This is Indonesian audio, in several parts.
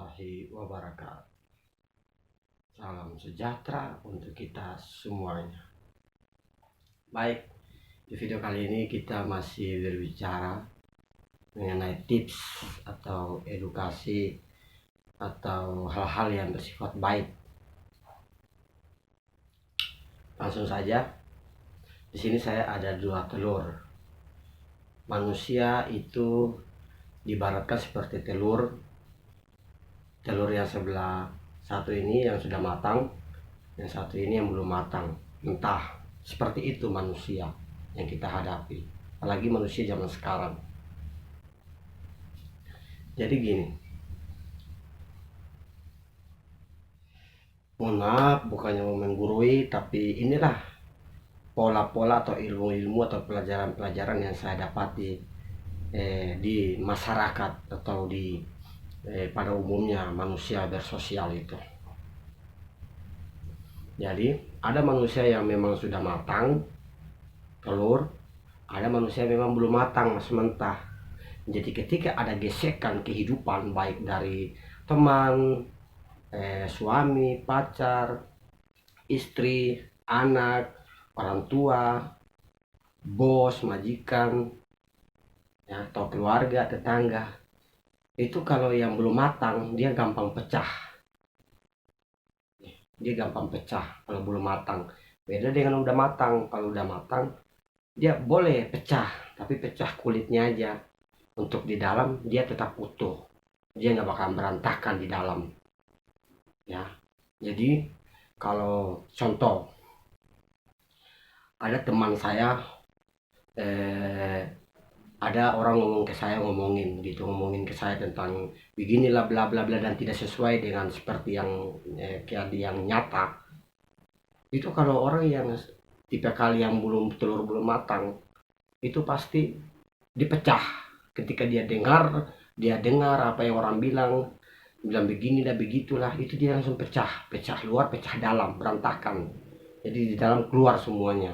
warahmatullahi wabarakatuh. Salam sejahtera untuk kita semuanya. Baik, di video kali ini kita masih berbicara mengenai tips atau edukasi atau hal-hal yang bersifat baik. Langsung saja. Di sini saya ada 2 telur. Manusia itu diibaratkan seperti telur yang sebelah satu ini yang sudah matang, yang satu ini yang belum matang, mentah. Seperti itu manusia yang kita hadapi, apalagi manusia zaman sekarang. Jadi gini, mohon maaf bukannya mau menggurui, tapi inilah pola-pola atau ilmu-ilmu atau pelajaran-pelajaran yang saya dapati di masyarakat atau pada umumnya manusia bersosial itu. Jadi ada manusia yang memang sudah matang telur, ada manusia yang memang belum matang, masih mentah. Jadi ketika ada gesekan kehidupan baik dari teman, suami, pacar, istri, anak, orang tua, bos, majikan, ya, atau keluarga, tetangga, itu kalau yang belum matang dia gampang pecah. Dia gampang pecah kalau belum matang. Beda dengan udah matang. Kalau udah matang dia boleh pecah, tapi pecah kulitnya aja. Untuk di dalam dia tetap utuh. Dia nggak bakal berantakan di dalam. Ya. Jadi kalau contoh, ada teman saya, ada orang ngomongin ke saya tentang beginilah bla bla bla dan tidak sesuai dengan seperti yang nyata. Itu kalau orang yang tipe kali yang telur belum matang, itu pasti dipecah ketika dia dengar apa yang orang bilang beginilah begitulah, itu dia langsung pecah luar, pecah dalam, berantakan. Jadi di dalam keluar semuanya.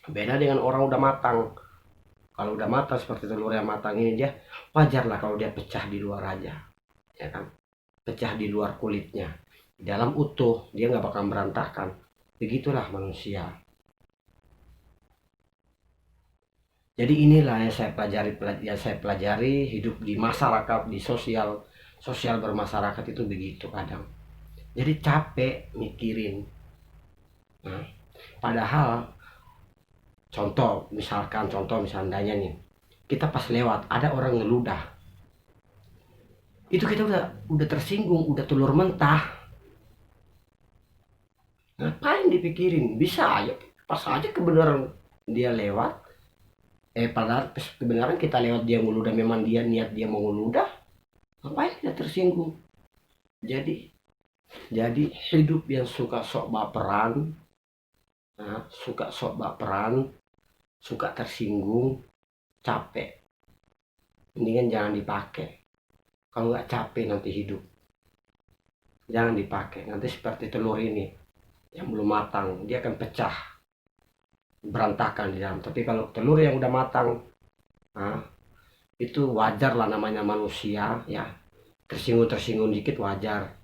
Beda dengan orang udah matang. Kalau udah matang seperti telur yang matang ini, dia wajar lah kalau dia pecah di luar aja, ya kan, pecah di luar kulitnya, di dalam utuh, dia nggak bakal berantakan. Begitulah manusia. Jadi inilah yang saya pelajari hidup di masyarakat, di sosial bermasyarakat itu begitu kadang. Jadi capek mikirin. Nah, padahal contoh misalnya nih, kita pas lewat ada orang ngeludah, itu kita udah tersinggung, udah telur mentah, ngapain dipikirin? Bisa aja pas aja kebenaran dia lewat, padahal kebenaran kita lewat dia ngeludah, memang dia niat dia mau ngeludah, ngapain kita tersinggung? Jadi hidup yang suka sok baperan, suka tersinggung, capek, mendingan jangan dipakai. Kalau nggak capek nanti hidup, jangan dipakai. Nanti seperti telur ini yang belum matang, dia akan pecah, berantakan di dalam. Tapi kalau telur yang udah matang, itu wajar lah, namanya manusia ya, tersinggung dikit wajar,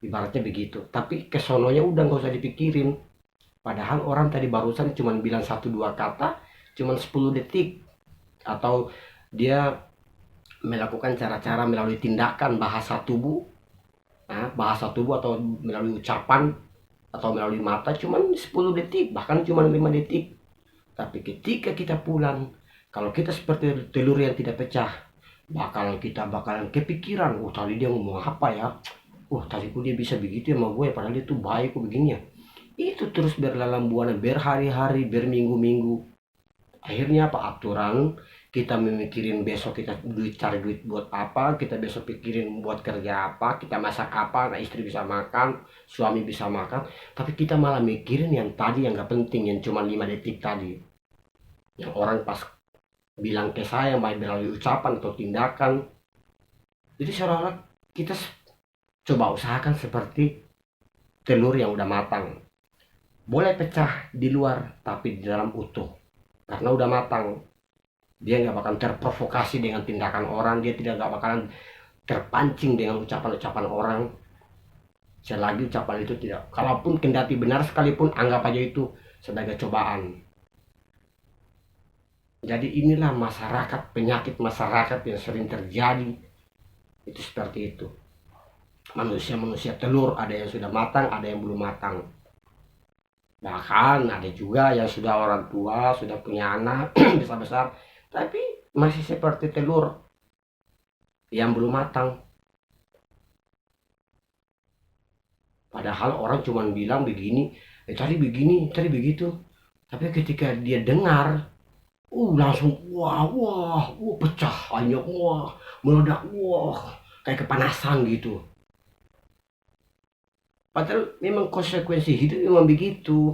ibaratnya begitu. Tapi kesononya udah nggak usah dipikirin. Padahal orang tadi barusan cuma bilang 1-2 kata, cuma 10 detik, atau dia melakukan cara-cara melalui tindakan bahasa tubuh atau melalui ucapan atau melalui mata cuma 10 detik, bahkan cuma 5 detik. Tapi ketika kita pulang, kalau kita seperti telur yang tidak pecah, bakalan kepikiran, tadi dia ngomong apa ya, tadi dia bisa begitu sama gue, padahal dia tuh baik kok begini ya. Itu terus berlalang buana, berhari-hari, berminggu-minggu. Akhirnya apa? Aturan, kita memikirin besok kita cari duit buat apa, kita besok pikirin buat kerja apa, kita masak apa, nah istri bisa makan, suami bisa makan. Tapi kita malah mikirin yang tadi, yang gak penting, yang cuma 5 detik tadi, yang orang pas bilang ke saya baik melalui ucapan atau tindakan. Jadi seolah-olah kita coba usahakan seperti telur yang udah matang, boleh pecah di luar tapi di dalam utuh, karena udah matang. Dia nggak bakalan terprovokasi dengan tindakan orang, dia tidak bakalan terpancing dengan ucapan-ucapan orang, selagi ucapan itu tidak, kalaupun kendati benar sekalipun, anggap aja itu sebagai cobaan. Jadi inilah masyarakat, penyakit masyarakat yang sering terjadi itu seperti itu. Manusia telur, ada yang sudah matang, ada yang belum matang. Bahkan ada juga yang sudah orang tua, sudah punya anak besar-besar, tapi masih seperti telur yang belum matang. Padahal orang cuma bilang begini, tadi begini, tadi begitu. Tapi ketika dia dengar, langsung wah wah, pecah banyak, wah meledak, wah kayak kepanasan gitu. Padahal memang konsekuensi hidup memang begitu.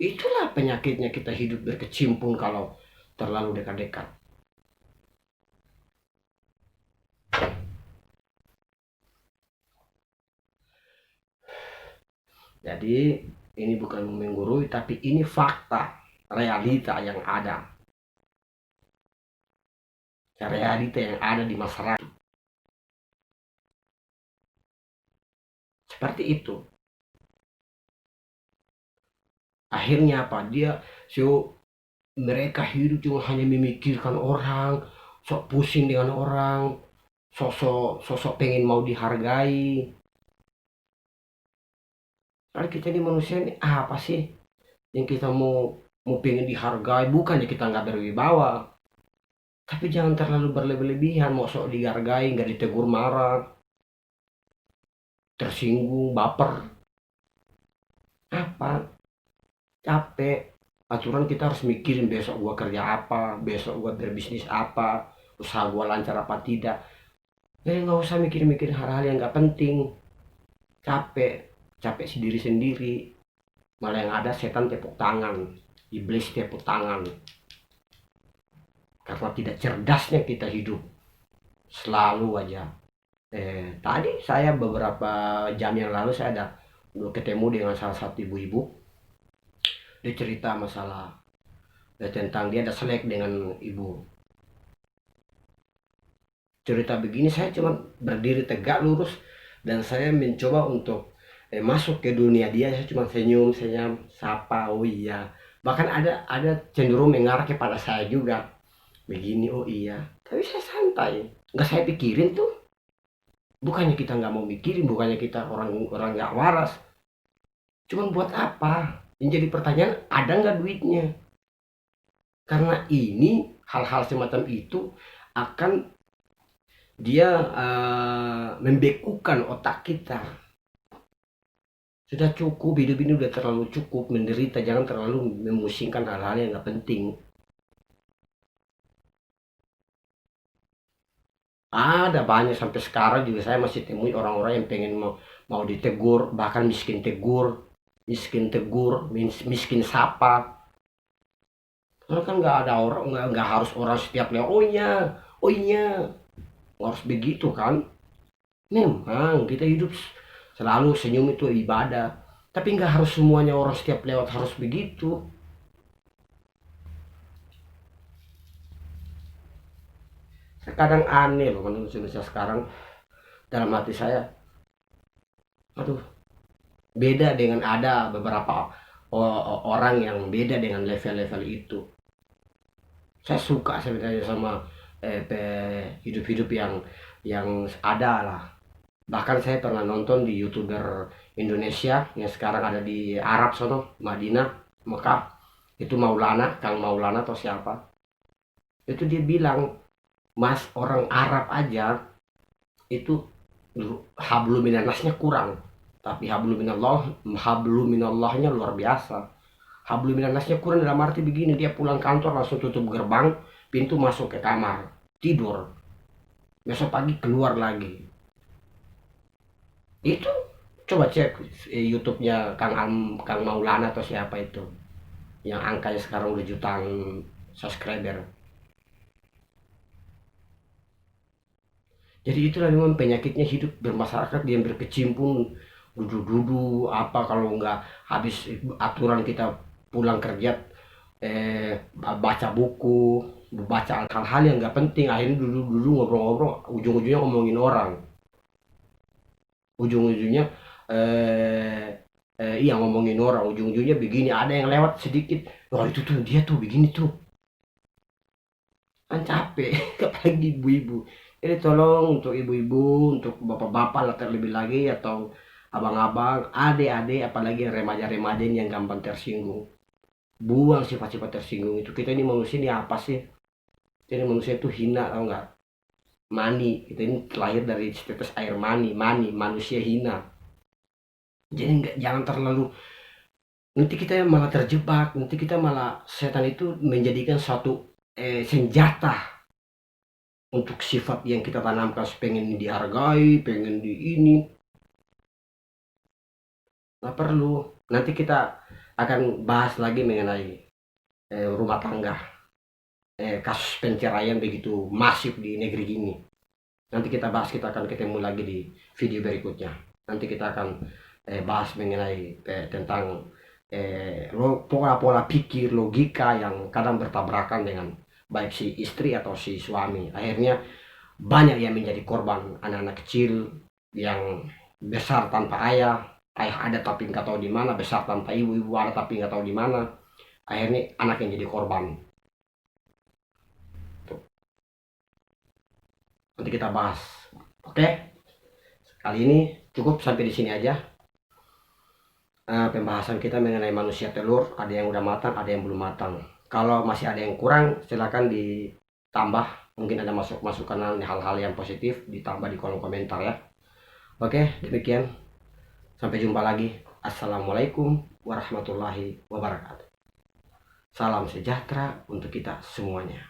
Itulah penyakitnya kita hidup berkecimpung kalau terlalu dekat-dekat. Jadi ini bukan menggurui, tapi ini fakta, realita yang ada. Realita yang ada di masyarakat. Seperti itu. Akhirnya apa? Mereka hidup cuma hanya memikirkan orang, sok pusing dengan orang, sosok pengen mau dihargai. Karena kita ini manusia ini apa sih yang kita mau pengen dihargai? Bukannya kita nggak berwibawa, tapi jangan terlalu berlebihan, mau sok dihargai, nggak ditegur marah, tersinggung, baper. Apa? Capek. Aturan kita harus mikirin besok gua kerja apa, besok gua berbisnis apa, usaha gua lancar apa tidak. Jadi nggak usah mikir-mikir hal-hal yang nggak penting. Capek sendiri-sendiri. Malah yang ada setan tepuk tangan, iblis tepuk tangan. Karena tidak cerdasnya kita hidup. Selalu aja. Tadi saya beberapa jam yang lalu saya ada ketemu dengan salah satu ibu-ibu. Dia cerita masalah tentang dia ada selek dengan ibu. Cerita begini, saya cuma berdiri tegak lurus dan saya mencoba untuk masuk ke dunia dia. Saya cuma senyum, sapa, oh iya. Bahkan ada cenderung mengarah kepada saya juga. Begini, oh iya. Tapi saya santai, nggak saya pikirin tuh. Bukannya kita nggak mau mikirin, bukannya kita orang nggak waras. Cuman buat apa? Yang jadi pertanyaan, ada nggak duitnya? Karena ini hal-hal semacam itu akan dia membekukan otak kita. Sudah cukup, hidup ini udah terlalu cukup menderita, jangan terlalu memusingkan hal-hal yang nggak penting. Ada banyak, sampai sekarang juga saya masih temui orang-orang yang pengen mau ditegur, bahkan miskin tegur, miskin sapa. Karena kan nggak ada orang, nggak harus orang setiap lewat, oh iya, nggak harus begitu kan. Memang kita hidup selalu senyum itu ibadah, tapi nggak harus semuanya orang setiap lewat harus begitu. Kadang aneh loh manusia sekarang, dalam hati saya, aduh, beda dengan ada beberapa orang yang beda dengan level-level itu. Saya suka sebenarnya sama hidup-hidup yang ada lah. Bahkan saya pernah nonton di YouTuber Indonesia yang sekarang ada di Arab sono, Madinah, Mekah. Itu Kang Maulana atau siapa. Itu dia bilang, Mas, orang Arab aja itu habluminanasnya kurang. Tapi habluminallahnya luar biasa. Habluminanasnya kurang dalam arti begini, dia pulang kantor langsung tutup gerbang, pintu, masuk ke kamar, tidur. Besok pagi keluar lagi. Itu coba cek YouTube-nya Kang Maulana atau siapa itu. Yang angkanya sekarang udah jutaan subscriber. Jadi itulah memang penyakitnya hidup bermasyarakat, dia berkecimpung duduk-duduk apa, kalau nggak habis aturan kita pulang kerja baca buku, baca hal-hal yang nggak penting, akhirnya dulu ngobrol-ngobrol ujung-ujungnya ngomongin orang, ujung-ujungnya eh, iya ngomongin orang, ujung-ujungnya begini, ada yang lewat sedikit, wah itu tuh dia tuh begini tuh, kan capek. Apalagi ibu-ibu. Jadi tolong untuk ibu-ibu, untuk bapak-bapak lah terlebih lagi, atau abang-abang, adik-adik, apalagi yang remaja-remaja ini yang gampang tersinggung, buang sifat-sifat tersinggung itu. Kita ini manusia ini apa sih? Jadi manusia itu hina, tau nggak? Mani, kita ini lahir dari tetes air mani, mani, manusia hina. Jadi nggak, jangan terlalu, nanti kita malah terjebak, nanti kita malah setan itu menjadikan suatu senjata untuk sifat yang kita tanamkan, pengen dihargai, pengen di ini, nggak perlu. Nanti kita akan bahas lagi mengenai rumah tangga, kasus penceraian begitu masif di negeri ini. Nanti kita bahas, kita akan ketemu lagi di video berikutnya. Nanti kita akan bahas mengenai tentang pola-pola pikir, logika yang kadang bertabrakan dengan baik si istri atau si suami. Akhirnya banyak yang menjadi korban, anak-anak kecil yang besar tanpa ayah, ayah ada tapi nggak tahu di mana, besar tanpa ibu, ibu ada tapi nggak tahu di mana. Akhirnya anak yang jadi korban. Tuh. Nanti kita bahas. Oke, kali ini cukup sampai di sini aja. Pembahasan kita mengenai manusia telur, ada yang udah matang, ada yang belum matang. Kalau masih ada yang kurang, silakan ditambah. Mungkin ada masukan hal-hal yang positif, ditambah di kolom komentar ya. Oke, demikian. Sampai jumpa lagi. Assalamualaikum warahmatullahi wabarakatuh. Salam sejahtera untuk kita semuanya.